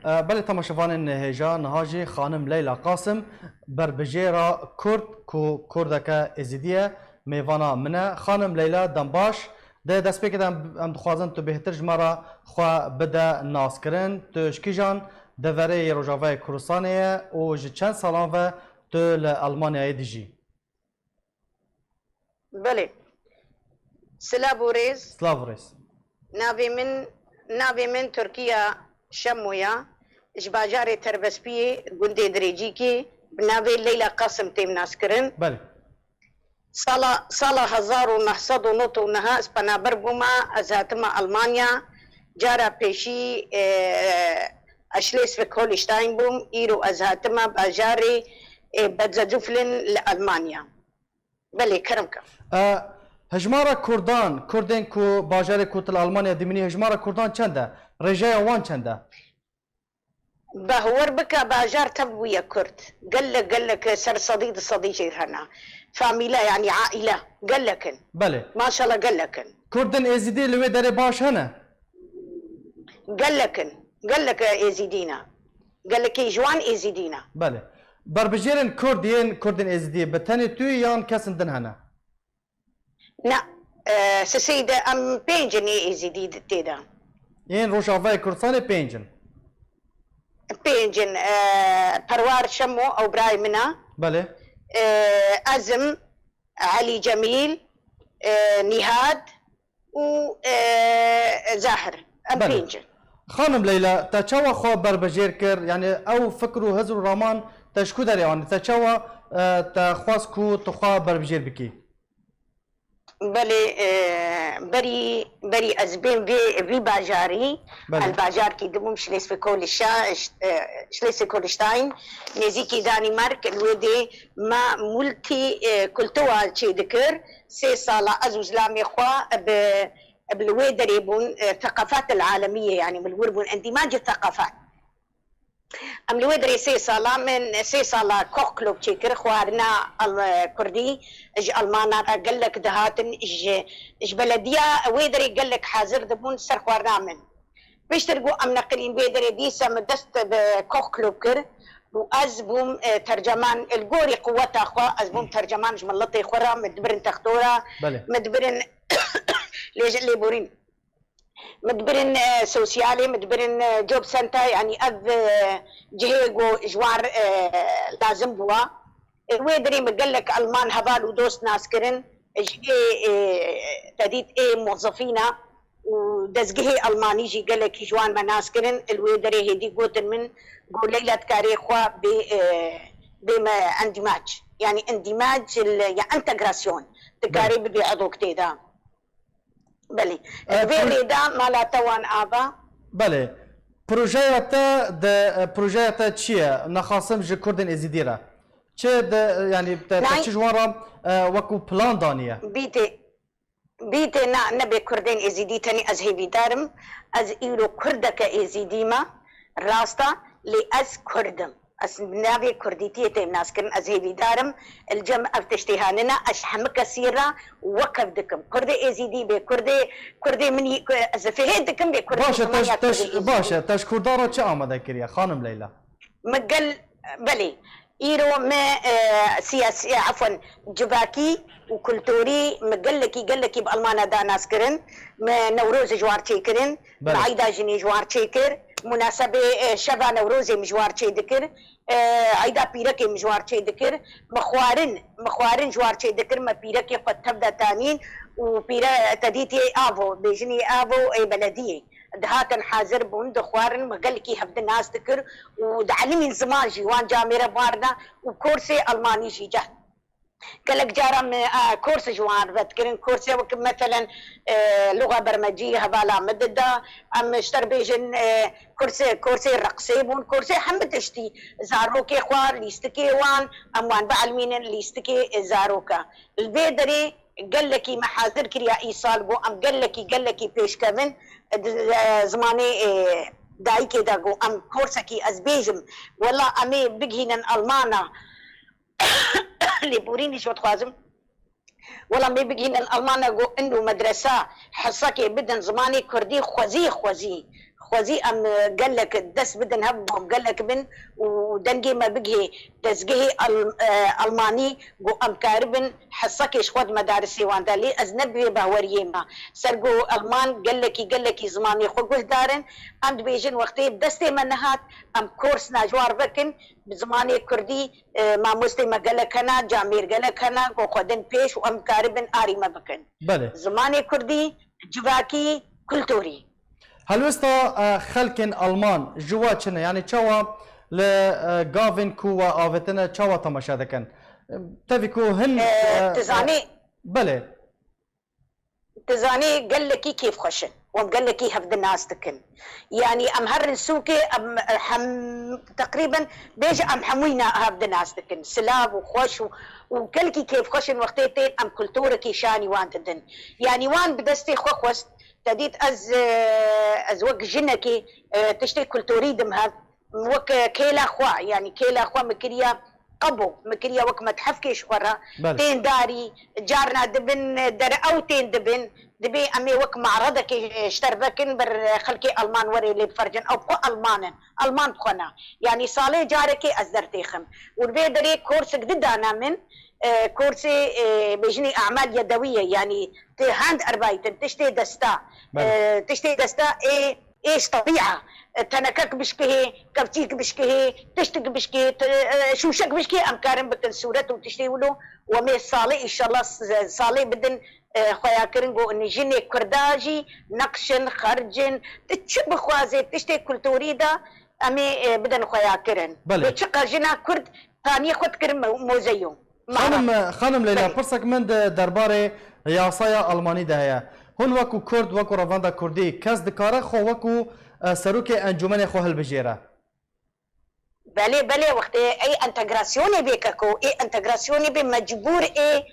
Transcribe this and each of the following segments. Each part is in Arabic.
بله تماشاوان هجا نهاجی خانم لیلا قاسم بربجیرا کرد کو کردکه ازیدیه میوانا منه خانم لیلا دنباش ده دست پیک ام دخوازن تو بهتر جمارا خوا بده ناس کرن تو شکیجان دوره روجاوه کروسانیه و جی چند سالان و تو لألمانیای دیجی. بله سلابوريز سلافوريس نابي من تركيا شمويا اجباجاري تربسبي قندي دريجيكي بنابي ليلى قاسم تيم ناسكرن بله صالا هزار ونحصد ونطو نها اسبنا بربوما ازهاتما المانيا جارا بيشي اشليس في كولشتاين بوم ايرو ازهاتما باجاري بدزجوفلن لألمانيا بله كرمكم هجمارا کردن کو باجار کوتل آلمانیا دیمینی هجمارا کردان چنده؟ رجای وان چنده؟ بهور بك باجار تبوية كرد قال لك سر صديقي هنا فاميلا يعني عائلة قال لك بله ما شاء الله قال لك کردن ازیدی لوی داره باش هنه؟ قال لك ازيدينا قال لك جوان ازيدينا بله بربجيرن کردن ازیدی بتنی توی یان کسن دن هنه؟ لا سيدة ام بينجني ازيدي تيدا این روشاوای کردستان پینجن بينجن پروار شمو او براي منا بله ازم علي جميل نهاد و زاهر ام بله. بينجن خانم لیلا تا چوا خو بربجیر کر یعنی او فکر و هزر و رامان تشکو داری آن تا چوا تا خواست کو تخوا بربجیر بکی بلي بري ازبين في باجاري بله. الباجار كي دموم شليسفيغ-هولشتاين نزيكي دانمارك الودي ما ملتي كلتوا تشي ذكر سي صالة ازوز لامي خوا بالويدر يبون الثقافات العالمية يعني بالوربون اندماج الثقافات ام الويدري سي صالة من سي صالة كوخ كلوب تشيكر خوارنا الكردي اج المانا قال لك دهاتن اج بلديه ويدري قال لك حاضر دبون سر خوارنا من باش تلقوا ام نقلين ويدري ديسا مدست بكوخ كلوب كر وازبوم ترجمان القوري قوتها اخوا ازبوم ترجمان جملطي خورا مدبرن تختورا بله. مدبرن ليش اللي بورين مدبرن سوسيالي مدبرن جوب سنتا يعني اذ جهيجو جوار لازم بوا ويدري مقلك المان هبال ودوس ناسكرن تديت موظفينا ودزقه الماني جي قالك جوان مناسكرن الويدري هدي قوتن من قول ليلة كاريخوا بما اندماج يعني اندماج يعني انتجراسيون تكاري بدي عضوك تيدا بله فيري دا مالا توان آبا بله پروژه چیه نخواستم جه کردن ازیدیره چه یعنی چه جوارا وکو پلان دانیه بیتی نبی کردن ازیدی تنی از هیوی دارم از ایرو کردک ازیدیما راستا لی از کردم از نبی کردیتیه تیم ناس کرن از هیوی دارم الجمع افتشتهاننا اشحمك سيرة وقف دكم كردي ازيدي بي كردي مني از فهيد دكم بي كردي باشا تاش كردارا چه آمده كريا خانم ليلى مقل بلي ايرو ما سياسي عفوا جباكي وكلتوري قال لك بالمانيا دا ناس كرن ما نوروز جوار تشيكرن عيدا جني جوار تشيكر مناسبه شبا نوروزي مجوار تشي ذكر عيدا بيركي مجوار تشي ذكر مخوارن جوار تشي ذكر ما بيركي قد تبدا تانين وبيرا تديتي افو بيجني افو اي بلديه دهاتن حاضر بون دخوارن مقلكي هبد الناس ذكر ودعلمي زمان جوان جاميره بارنا وكورسي الماني جي جهد قالك جارم كورس جوان بتكرن كورس مثلا لغه برمجيه هبالا مددا ام اشتربيجن كورسي الرقصي بون كورسي حمد اشتي زاروكي خوار ليستكي وان اموان بعلمين ليستكي زاروكا البيدري قال لك محاضر كريا ايصال بو ام قال لك بيش كمن زماني داي كده جو ام كورسكي ازبيجم والله امي بجهن المانا اللي بوريني شو تخازم والله ما بقينا الالمان انه مدرسه حصكي بدن زماني كردي خوزي خوازي ام قال لك دس بدن هبهم قال لك بن ودنجي ما بقي تزقه الماني جو ام كاربن حصك شخوض مدارسي وان دالي ازنبي بهوريه ما سرقو المان قال لك زماني خوغه دارن ام بيجن وقتي دستي منهات ام كورس ناجوار بكن بزماني كردي ما مسلم قال لك انا جامير قال لك انا جو خدن بيش وام كاربن اري ما بكن بله زماني كردي جواكي كلتوري هلوستا خلكن المان جوا چنه يعني چاوا لغافن كو آفتنا چاوا تماشا دكن تفكو هن تزاني بله تزاني قال لك كيف خشن وقال لك هفد الناس تكن يعني ام هر سوكي ام تقريبا بيج ام حموينا هفد الناس تكن سلاب وخوش وكلكي كيف خشن وقتين ام كلتوركي شاني وان تدن يعني وان بدستي خوخوست تديت از وك جنكي تشتي كلتوري دمها وك كيلا خوا يعني كيلا خوا مكريا قبو مكريا وك متحفكش ورا تين داري جارنا دبن در او تين دبي امي وك معرضك اشتربكن بر خلكي المان وري اللي بفرجن او بقو المان بخنا يعني صالي جاركي ازدرتيخم والبي دري كورس جديد انا من كورسي بيجني اعمال يدويه يعني هاند اربايتن تشتي دستا تشتي دستا ايش طبيعه تنكك بشكه كبتيك بشكه تشتك بشكه شوشك بشكه امكارن بكن صورت وتشتي ولو ومي صالي ان شاء الله صالي بدن خويا كرنجو ان جيني كرداجي نقشن خرجن تشب خوازي تشتي كلتوريدا امي بدن خويا كرن بتشقى جنا كرد ثاني خد كرم موزيو خانم ليلى برسك من درباره یاسای آلمانی ده هون وکو کرد وکو رواندا کردی کس دکاره خو وکو سروک انجمن خو هل بجیره بله وقت اي انتجراسيوني بيكاكو اي انتجراسيوني بمجبور اي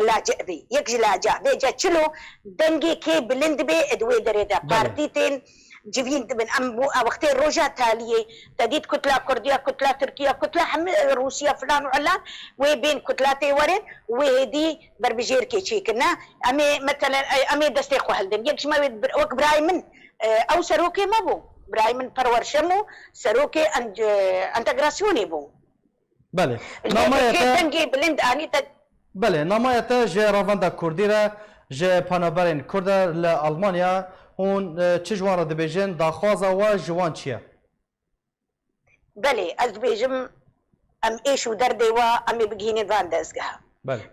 لاجئ بي يكجي لاجئ بي جاتشلو دنجي كي بلند بي ادوي دريدا بارتيتين جيفين من ام وقت روجا تاليه تديت كتله كرديه كتله تركيه كتله روسيا فلان وعلان وبين كتلاتي ورد وهدي بربجير كي كنا امي مثلا امي دستي خو هلدن يكش ما وك برايمن او سروكي ما بو برايمن پرورشمو سروكي انتجراسيوني بو بله نمايته بلند اني بله نمايته جه رواندا كرديره جه پنابرين كرد لالمانيا هون چه جوان را دبیجن داخوازا و جوان چیه؟ بله از دبیجم ام ایشو درده و امی بگینی وان دزگاه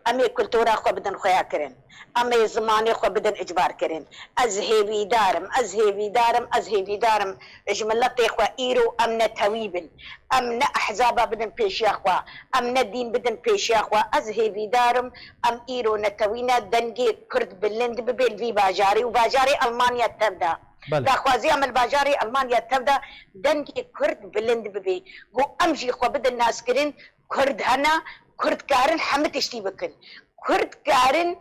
امی کلتورا خو بدن خویا کرن امی زمانی خو بدن اجبار کرن از هیوی دارم اجملتی خو ایرو ام نتویبن ام نا احزابا بدن پیشی خو ام ندین بدن پیشی خو از هیوی دارم ام ایرو نتوینا دنگی کرد بلند ببیل وی باجاری و باجاری المانیا تبدا دا خوازی عمل باجاری المانیا تبدا دنگی کرد بلند ببی گو امجی خو بدن ناس کرن کرد هنا كرد كارن حمد تشتي بكن كرد كارن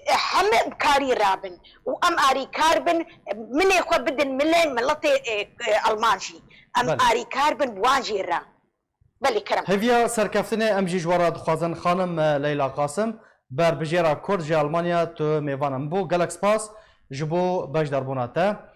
حمد بكاري رابن وام اري كاربن من يخو بدن ملين ملطي المانجي ام اري كاربن بواجي را بلي كرم هفيا سركفتني ام جي جوارا دخوازن خانم ليلى قاسم بر بجيرا كرد جي المانيا تو ميوانا مبو جالكس باس جبو باش دربوناتا